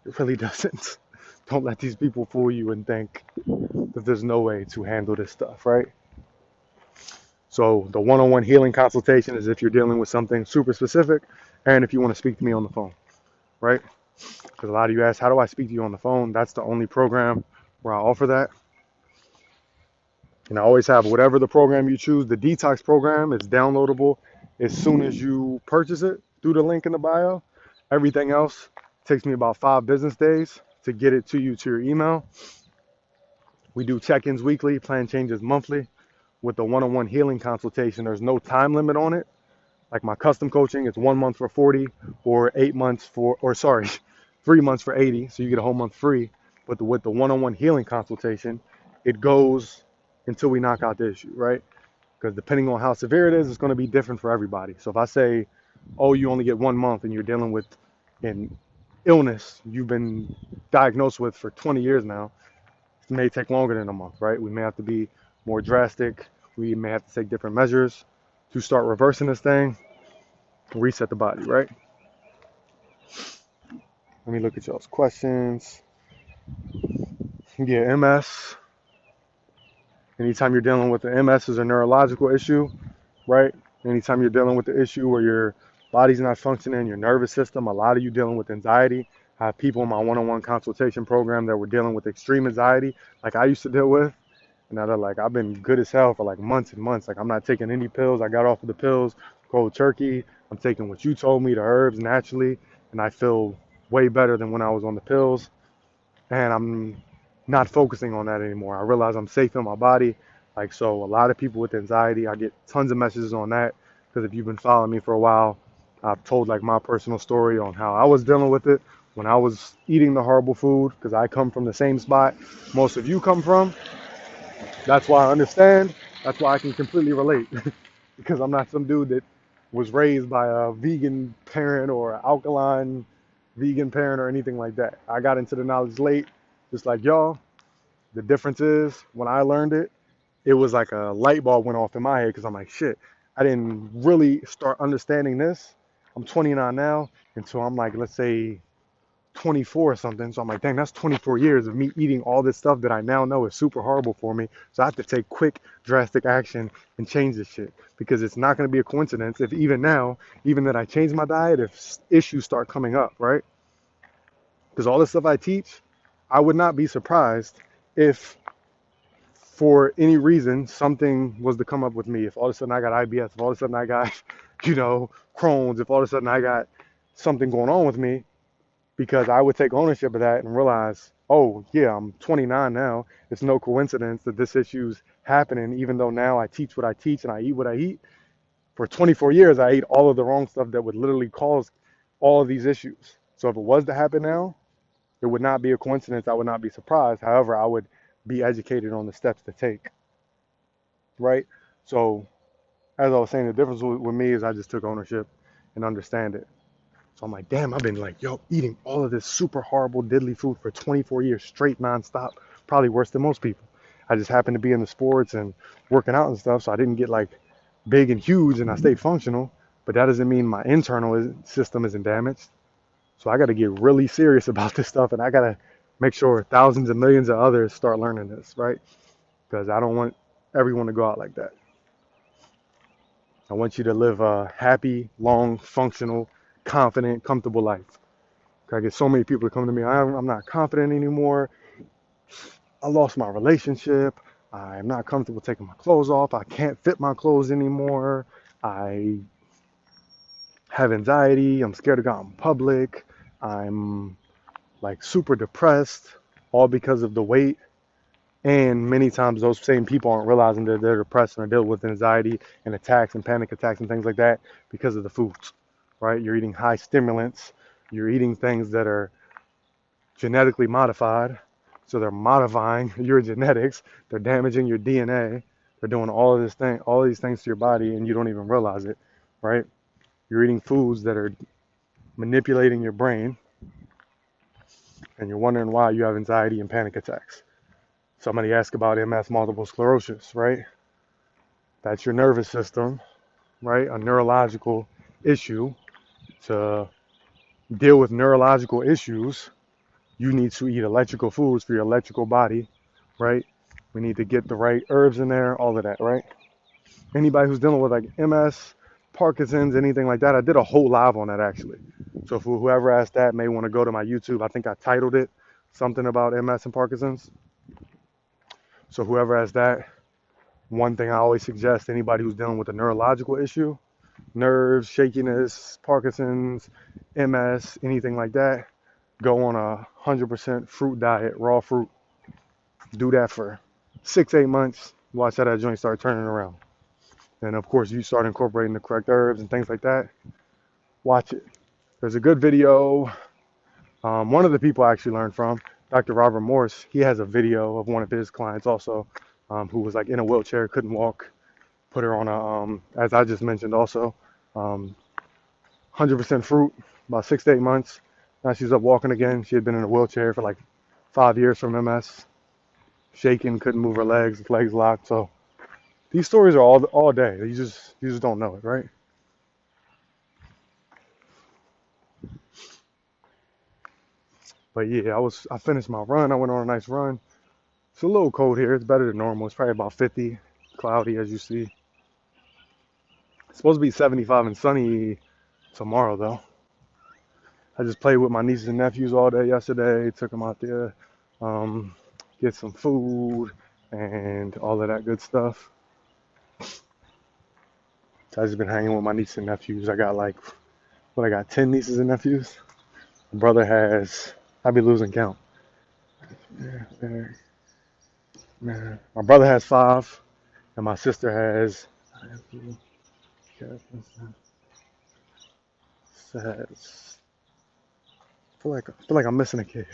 It really doesn't. Don't let these people fool you and think that there's no way to handle this stuff, right? So the one-on-one healing consultation is if you're dealing with something super specific, and if you want to speak to me on the phone, right? Because a lot of you ask, how do I speak to you on the phone? That's the only program where I offer that. And I always have whatever the program you choose. The Detox Program is downloadable as soon as you purchase it through the link in the bio. Everything else takes me about 5 business days to get it to you to your email. We do check-ins weekly, plan changes monthly. With the one-on-one healing consultation, there's no time limit on it. Like my custom coaching, it's 1 month for 40 or 8 months for, or sorry, 3 months for 80. So you get a whole month free. But with the one-on-one healing consultation, it goes until we knock out the issue, right? Because depending on how severe it is, it's going to be different for everybody. So if I say, oh, you only get 1 month and you're dealing with an illness you've been diagnosed with for 20 years now, it may take longer than a month, right? We may have to be more drastic. We may have to take different measures to start reversing this thing, reset the body, right? Let me look at y'all's questions. Yeah, MS. Anytime you're dealing with the MS is a neurological issue, right? Anytime you're dealing with the issue where your body's not functioning, your nervous system, a lot of you dealing with anxiety. I have people in my one-on-one consultation program that were dealing with extreme anxiety, like I used to deal with. And now they're like, I've been good as hell for like months and months. Like, I'm not taking any pills. I got off of the pills cold turkey. I'm taking what you told me, the herbs naturally, and I feel way better than when I was on the pills. And I'm not focusing on that anymore. I realize I'm safe in my body. Like, so a lot of people with anxiety, I get tons of messages on that, because if you've been following me for a while, I've told like my personal story on how I was dealing with it when I was eating the horrible food, because I come from the same spot most of you come from. That's why I understand. That's why I can completely relate, because I'm not some dude that was raised by a vegan parent or an alkaline vegan parent or anything like that. I got into the knowledge late, just like y'all. The difference is when I learned it, it was like a light bulb went off in my head, because I'm like, shit, I didn't really start understanding this. I'm 29 now, and so I'm like, let's say 24 or something. So I'm like, dang, that's 24 years of me eating all this stuff that I now know is super horrible for me. So I have to take quick, drastic action and change this shit, because it's not going to be a coincidence if even now, even that I change my diet, if issues start coming up, right? Because all the stuff I teach, I would not be surprised if for any reason something was to come up with me. If all of a sudden I got IBS, if all of a sudden I got, Crohn's, if all of a sudden I got something going on with me, because I would take ownership of that and realize, oh yeah, I'm 29 now. It's no coincidence that this issue's happening, even though now I teach what I teach and I eat what I eat. For 24 years, I ate all of the wrong stuff that would literally cause all of these issues. So if it was to happen now, it would not be a coincidence. I would not be surprised. However, I would be educated on the steps to take, right? So as I was saying, the difference with me is I just took ownership and understand it. So I'm like, damn, I've been like, eating all of this super horrible, diddly food for 24 years straight, nonstop, probably worse than most people. I just happened to be in the sports and working out and stuff, so I didn't get like big and huge, and I stayed functional, but that doesn't mean my internal system isn't damaged. So I got to get really serious about this stuff, and I got to make sure thousands and millions of others start learning this, right? Because I don't want everyone to go out like that. I want you to live a happy, long, functional, confident, comfortable life. I get so many people that come to me, I'm not confident anymore. I lost my relationship. I'm not comfortable taking my clothes off. I can't fit my clothes anymore. I have anxiety. I'm scared to go out in public. I'm like super depressed, all because of the weight. And many times those same people aren't realizing that they're depressed and are dealing with anxiety and attacks and panic attacks and things like that because of the foods, right? You're eating high stimulants. You're eating things that are genetically modified. So they're modifying your genetics. They're damaging your DNA. They're doing all of these things to your body, and you don't even realize it, right? You're eating foods that are manipulating your brain, and you're wondering why you have anxiety and panic attacks. Somebody asked about MS, multiple sclerosis, right? That's your nervous system, right? A neurological issue. To deal with neurological issues, you need to eat electrical foods for your electrical body, right? We need to get the right herbs in there, all of that, right? Anybody who's dealing with like MS, Parkinson's, anything like that, I did a whole live on that actually. So for whoever asked that may want to go to my YouTube. I think I titled it something about MS and Parkinson's. So whoever asked that, one thing I always suggest anybody who's dealing with a neurological issue, nerves, shakiness, Parkinson's, MS, anything like that, go on a 100% fruit diet, raw fruit. Do that for 6-8 months. Watch how that joint start turning around. And of course, you start incorporating the correct herbs and things like that. Watch it. There's a good video. One of the people I actually learned from, Dr. Robert Morse, he has a video of one of his clients also, who was like in a wheelchair, couldn't walk. Put her on a, as I just mentioned also, 100% fruit, about 6 to 8 months. Now she's up walking again. She had been in a wheelchair for like 5 years from MS. Shaking, couldn't move her legs locked. So these stories are all day. You just don't know it, right? But yeah, I finished my run. I went on a nice run. It's a little cold here. It's better than normal. It's probably about 50, cloudy as you see. It's supposed to be 75 and sunny tomorrow though. I just played with my nieces and nephews all day yesterday. Took them out there, get some food and all of that good stuff. So I've just been hanging with my nieces and nephews. I got like, I got 10 nieces and nephews. My brother has, I'd be losing count. My brother has 5, and my sister has, I feel like I'm missing a kid.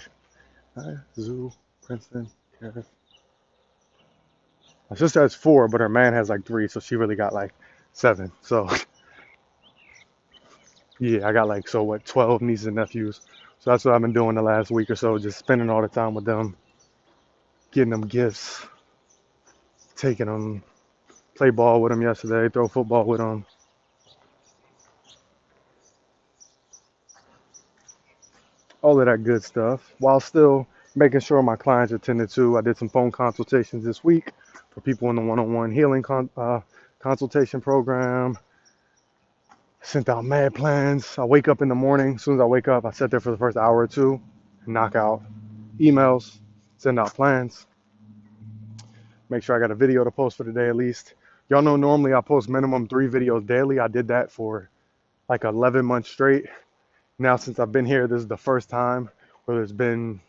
Zoo, Princeton, Karen. My sister has 4, but her man has like 3, so she really got like 7. So yeah, I got like 12 nieces and nephews. So that's what I've been doing the last week or so, just spending all the time with them, getting them gifts, taking them, play ball with them yesterday, throw football with them. All of that good stuff, while still making sure my clients are attended to. I did some phone consultations this week for people in the one-on-one healing consultation program. Sent out mad plans. I wake up in the morning. As soon as I wake up, I sit there for the first hour or two, knock out emails, send out plans. Make sure I got a video to post for the day at least. Y'all know normally I post minimum 3 videos daily. I did that for like 11 months straight. Now since I've been here, this is the first time where there's been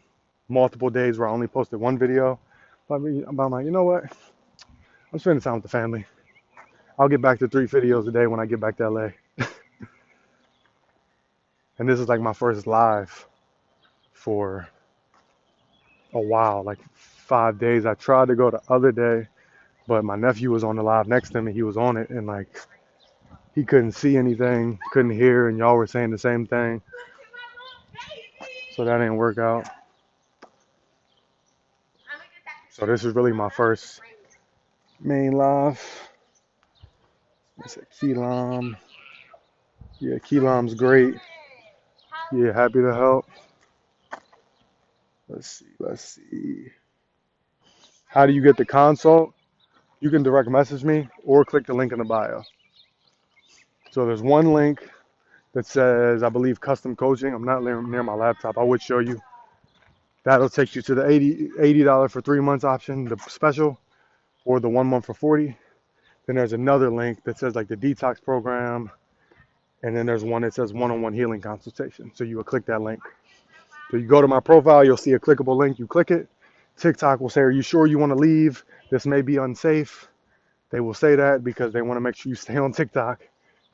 multiple days where I only posted 1 video. But I'm like, you know what? I'm spending time with the family. I'll get back to 3 videos a day when I get back to LA. And this is like my first live for a while, like 5 days. I tried to go the other day, but my nephew was on the live next to me. He was on it, and like he couldn't see anything, couldn't hear, and y'all were saying the same thing. So that didn't work out. So this is really my first main live. It's a Key Lime. Yeah, Key Lime's great. Yeah, happy to help. Let's see. How do you get the consult? You can direct message me or click the link in the bio. So there's one link that says, I believe, custom coaching. I'm not near my laptop. I would show you. That'll take you to the $80 for 3 months option, the special, or the 1 month for $40. Then there's another link that says like the Detox Program. And then there's one that says one-on-one healing consultation. So you will click that link. So you go to my profile, you'll see a clickable link. You click it. TikTok will say, are you sure you want to leave? This may be unsafe. They will say that because they want to make sure you stay on TikTok.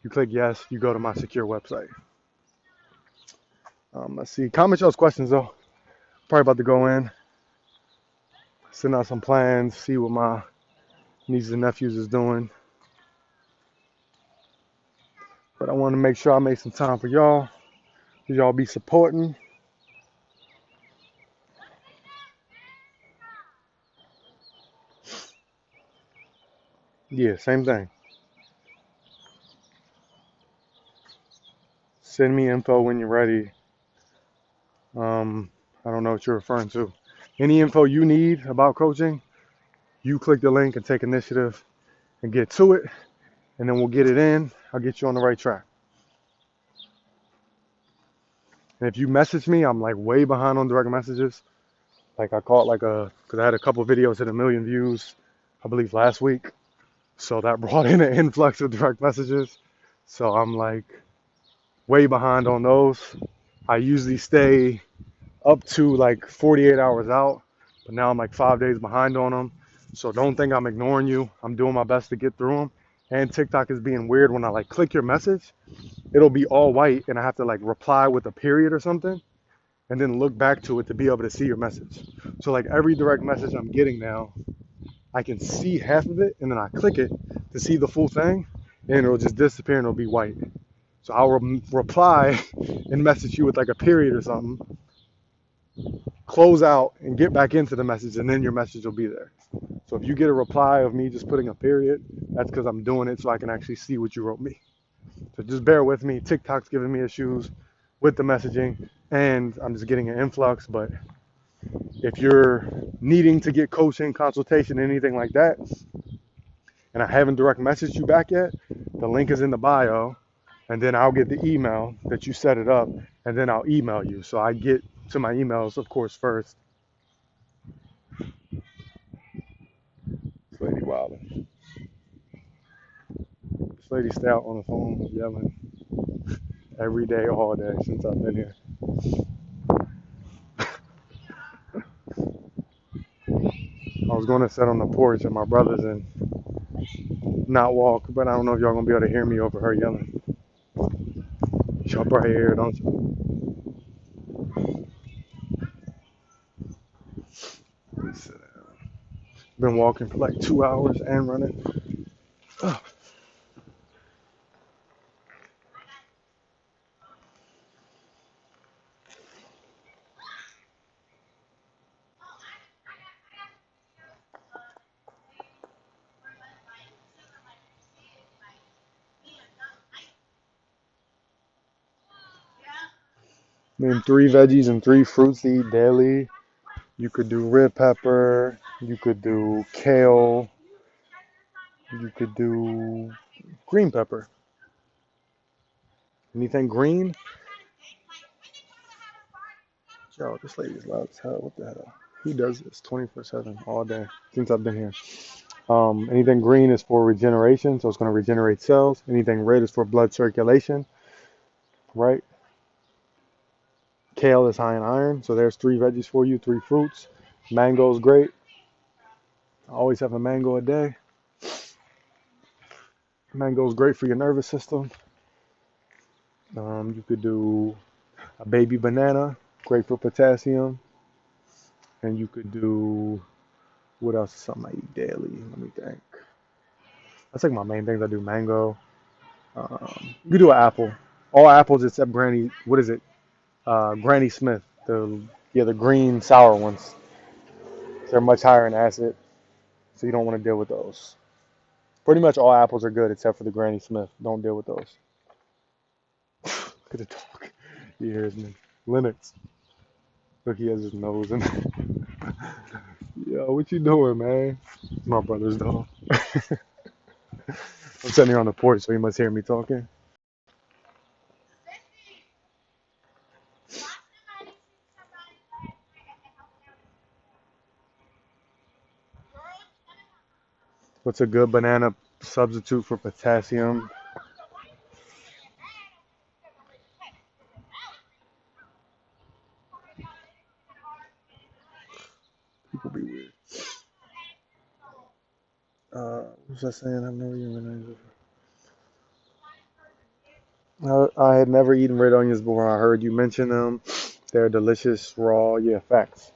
You click yes, you go to my secure website. Let's see. Comment y'all's questions though. Probably about to go in, send out some plans, see what my nieces and nephews is doing. But I want to make sure I make some time for y'all. y'all be supporting. Yeah, same thing. Send me info when you're ready. I don't know what you're referring to. Any info you need about coaching, you click the link and take initiative and get to it, and then we'll get it in. I'll get you on the right track. And if you message me, I'm like way behind on direct messages. Like I caught because I had a couple videos hit 1 million views, I believe last week. So that brought in an influx of direct messages. So I'm like way behind on those. I usually stay up to like 48 hours out, but now I'm like 5 days behind on them. So don't think I'm ignoring you. I'm doing my best to get through them. And TikTok is being weird. When I like click your message, it'll be all white and I have to like reply with a period or something and then look back to it to be able to see your message. So like every direct message I'm getting now, I can see half of it and then I click it to see the full thing and it'll just disappear and it'll be white. So I'll reply and message you with like a period or something, close out and get back into the message, and then your message will be there. So if you get a reply of me just putting a period, that's because I'm doing it so I can actually see what you wrote me. So just bear with me. TikTok's giving me issues with the messaging, and I'm just getting an influx. But if you're needing to get coaching, consultation, anything like that, and I haven't direct messaged you back yet, the link is in the bio, and then I'll get the email that you set it up, and then I'll email you. So I get to my emails, of course, first. This lady wilding. This lady stay out on the phone yelling every day, all day since I've been here. I was going to sit on the porch and my brother's and not walk, but I don't know if y'all gonna be able to hear me over her yelling. Y'all probably hear it, don't you? Sit down. Been walking for like 2 hours and running. Oh. Name 3 veggies and 3 fruits to eat daily. You could do red pepper. You could do kale. You could do green pepper. Anything green? Yo, this lady's loud as hell. What the hell? Who does this 24/7 all day since I've been here? Anything green is for regeneration, so it's going to regenerate cells. Anything red is for blood circulation, right? Kale is high in iron, so there's 3 veggies for you, 3 fruits. Mango is great. I always have a mango a day. Mango is great for your nervous system. You could do a baby banana, great for potassium. And you could do, what else is something I eat daily? Let me think. That's like my main things. I do mango. You could do an apple. All apples except Granny, what is it? Granny Smith. The green sour ones. They're much higher in acid, so you don't want to deal with those. Pretty much all apples are good except for the Granny Smith. Don't deal with those. Look at the dog. He hears me. Linux. Look, he has his nose in. Yo, what you doing, man? My brother's dog. I'm sitting here on the porch, so you must hear me talking. What's a good banana substitute for potassium? People be weird. What was I saying? I've never eaten bananas. I had never eaten red onions before. I heard you mention them. They're delicious raw. Yeah, facts.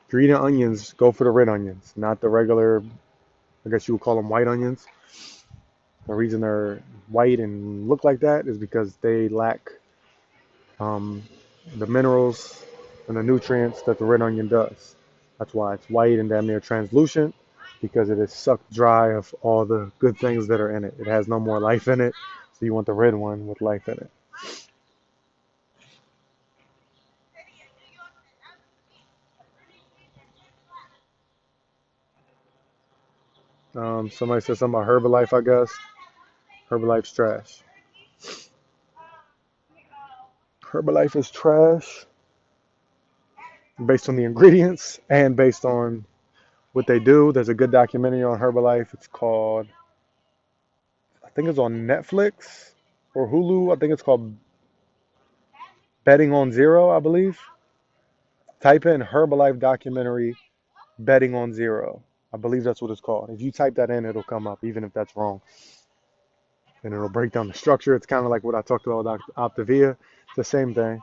If you're eating onions, go for the red onions, not the regular, I guess you would call them white onions. The reason they're white and look like that is because they lack the minerals and the nutrients that the red onion does. That's why it's white and damn near translucent, because it is sucked dry of all the good things that are in it. It has no more life in it, so you want the red one with life in it. Somebody said something about Herbalife, I guess. Herbalife's trash. Herbalife is trash based on the ingredients and based on what they do. There's a good documentary on Herbalife. It's called, I think it's on Netflix or Hulu. I think it's called Betting on Zero, I believe. Type in Herbalife documentary Betting on Zero. I believe that's what it's called. If you type that in, it'll come up, even if that's wrong. And it'll break down the structure. It's kind of like what I talked about with Optavia. It's the same thing.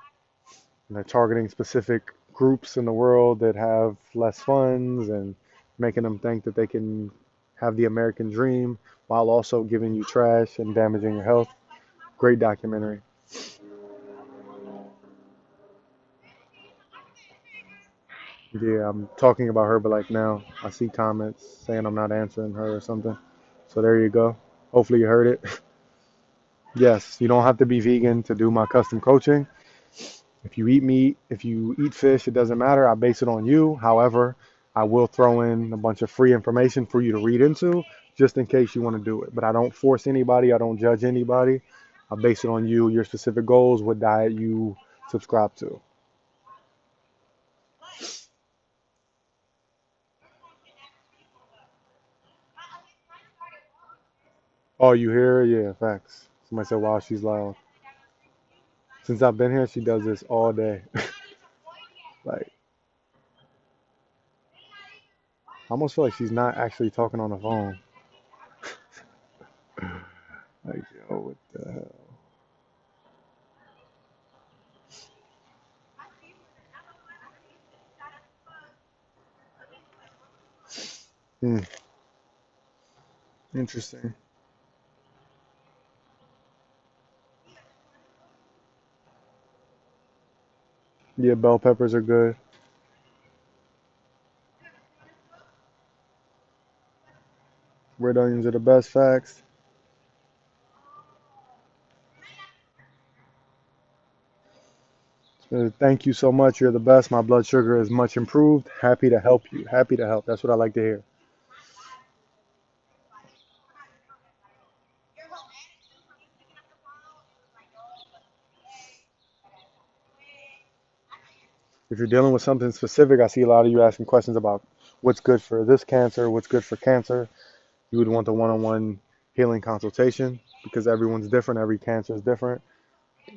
And they're targeting specific groups in the world that have less funds and making them think that they can have the American dream while also giving you trash and damaging your health. Great documentary. Yeah, I'm talking about Herbalife now. I see comments saying I'm not answering her or something. So there you go. Hopefully you heard it. Yes, you don't have to be vegan to do my custom coaching. If you eat meat, if you eat fish, it doesn't matter. I base it on you. However, I will throw in a bunch of free information for you to read into just in case you want to do it. But I don't force anybody. I don't judge anybody. I base it on you, your specific goals, what diet you subscribe to. Oh, you hear her? Yeah, facts. Somebody said, wow, she's loud. Since I've been here, she does this all day. Like, I almost feel like she's not actually talking on the phone. Like, yo, what the hell? Hmm, interesting. Yeah, bell peppers are good. Red onions are the best, facts. Thank you so much. You're the best. My blood sugar is much improved. Happy to help you. Happy to help. That's what I like to hear. If you're dealing with something specific, I see a lot of you asking questions about what's good for this cancer, what's good for cancer. You would want the one-on-one healing consultation because everyone's different. Every cancer is different.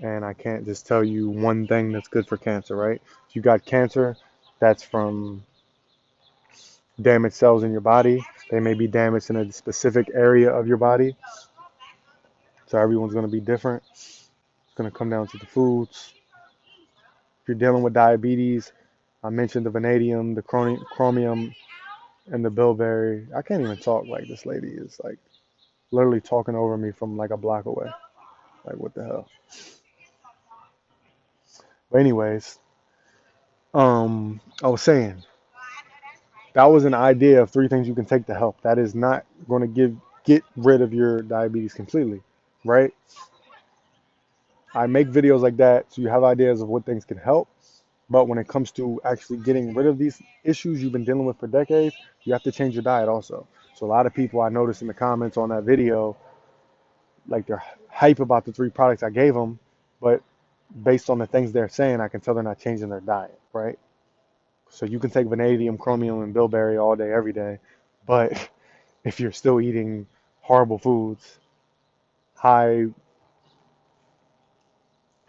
And I can't just tell you one thing that's good for cancer, right? If you got cancer, that's from damaged cells in your body. They may be damaged in a specific area of your body. So everyone's going to be different. It's going to come down to the foods. If you're dealing with diabetes, I mentioned the vanadium, the chromium, and the bilberry. I can't even talk. Like, this lady is like literally talking over me from like a block away. Like, what the hell? But anyways, I was saying that was an idea of 3 things you can take to help. That is not going to get rid of your diabetes completely, right? I make videos like that so you have ideas of what things can help. But when it comes to actually getting rid of these issues you've been dealing with for decades, you have to change your diet also. So a lot of people I noticed in the comments on that video, like, they're hype about the 3 products I gave them, but based on the things they're saying, I can tell they're not changing their diet, right? So you can take vanadium, chromium, and bilberry all day, every day, but if you're still eating horrible foods, high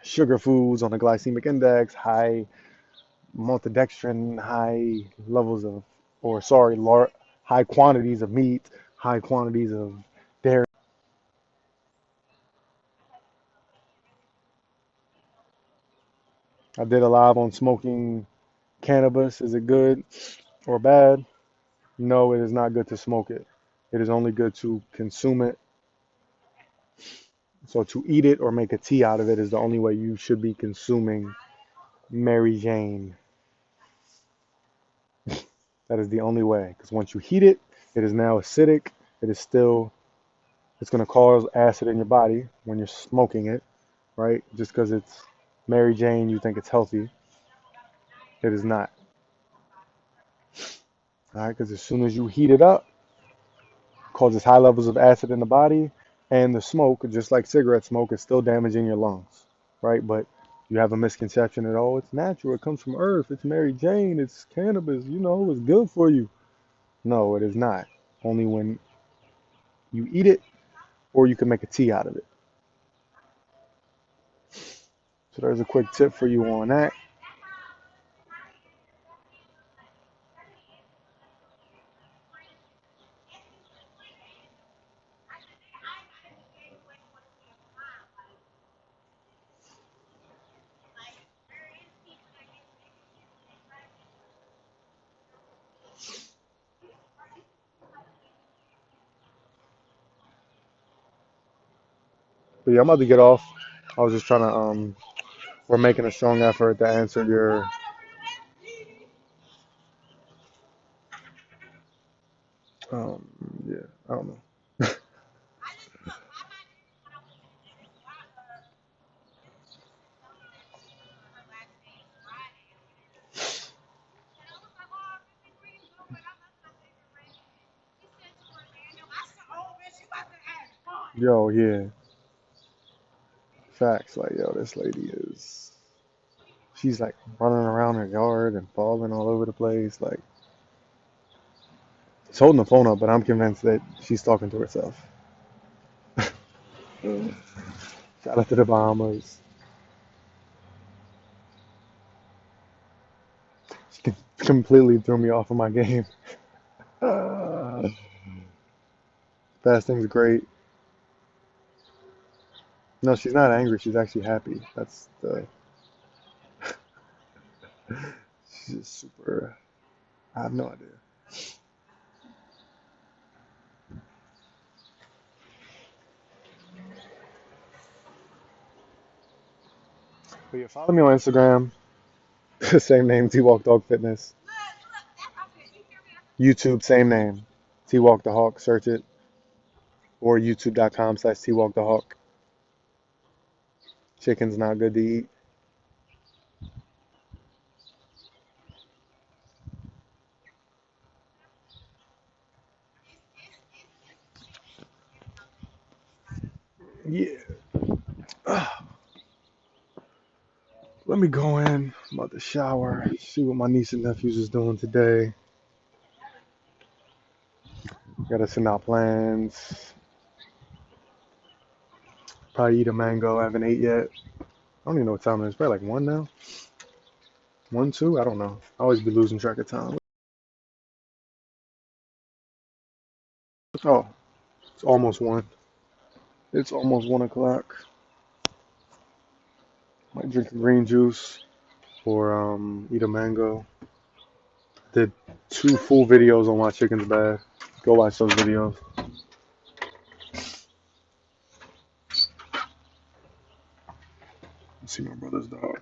sugar foods on the glycemic index, high maltodextrin, high levels of, or sorry, high quantities of meat, high quantities of dairy. I did a live on smoking cannabis. Is it good or bad? No, it is not good to smoke it. It is only good to consume it. So to eat it or make a tea out of it is the only way you should be consuming Mary Jane. That is the only way. Because once you heat it, it is now acidic. It is still, it's going to cause acid in your body when you're smoking it, right? Just because it's Mary Jane, you think it's healthy. It is not. All right, because as soon as you heat it up, it causes high levels of acid in the body, and the smoke, just like cigarette smoke, is still damaging your lungs, right? But you have a misconception that, oh, it's natural, it comes from earth, it's Mary Jane, it's cannabis, it's good for you. No, it is not. Only when you eat it, or you can make a tea out of it. So there's a quick tip for you on that. But yeah, I'm about to get off. I was just trying to we're making a strong effort to answer your um yeah, I don't know. Yo, yeah. Facts, like yo, this lady is she's like running around her yard and falling all over the place. Like she's holding the phone up, but I'm convinced that she's talking to herself. Shout out to the Bahamas. She completely threw me off of my game. Fasting's great. No, she's not angry. She's actually happy. That's the. She's just super. I have no idea. But yeah, follow me on Instagram. Same name, T Walk Dog Fitness. YouTube, same name, T Walk the Hawk. Search it, or youtube.com/T Walk the Hawk. Chicken's not good to eat. Yeah. Let me go in. I'm about to shower. See what my niece and nephews is doing today. Gotta send out plans. Probably eat a mango. I haven't ate yet. I don't even know what time it is. Probably like 1 now. 1, 2? I don't know. I always be losing track of time. Oh, it's almost 1. It's almost 1 o'clock. Might drink a green juice or eat a mango. Did 2 full videos on why chicken's bad. Go watch those videos. Let's see my brother's dog.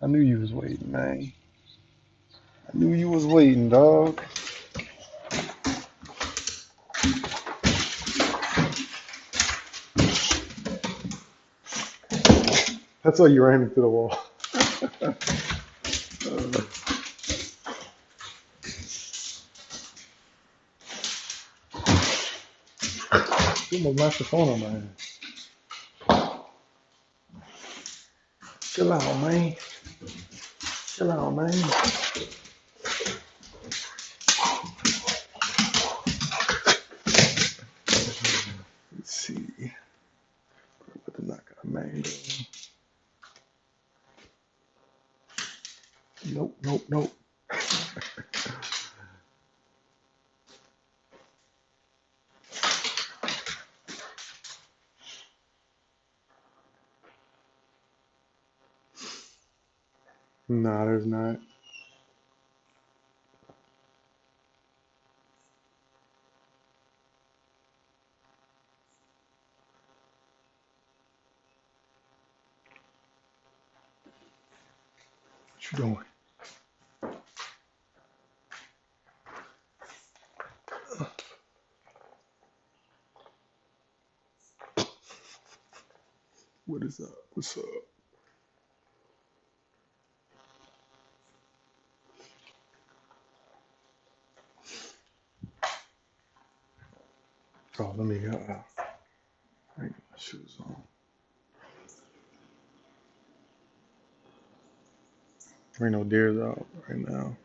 I knew you was waiting, man. I knew you was waiting, dog. That's why you ran into the wall. You almost knocked the phone on my hand. Chill out, man. Chill out, man. Let's see. About to knock out a mango. Nope, nope, nope. Nah, there's not. doing? What is up? What's up? Oh, let me I get my shoes on. There ain't no deers out right now.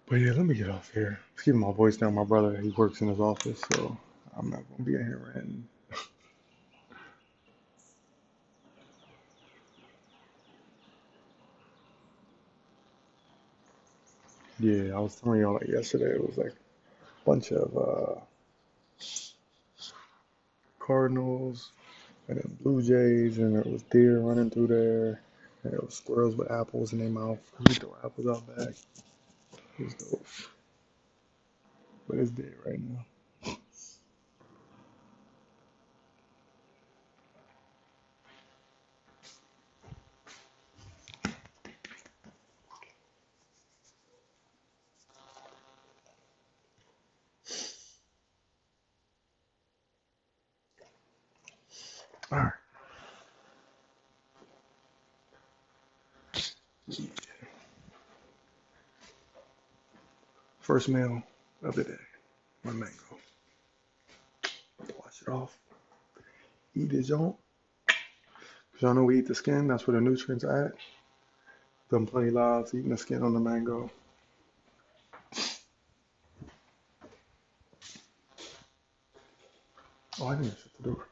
But yeah, let me get off here. It's keeping my voice down. My brother, he works in his office, so I'm not gonna be in here ranting. Yeah, I was telling y'all like yesterday, it was like a bunch of cardinals and then blue jays, and there was deer running through there, and there was squirrels with apples in their mouth. We throw apples out back. It was dope. But it's dead right now. All right. Yeah. First meal of the day. My mango. Wash it off. Eat it, y'all. Cause y'all know we eat the skin. That's where the nutrients are at. Done plenty lives eating the skin on the mango. Oh, I didn't shut the door.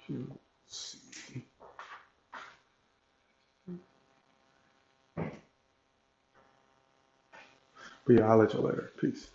QC. But yeah, I'll let y'all later. Peace.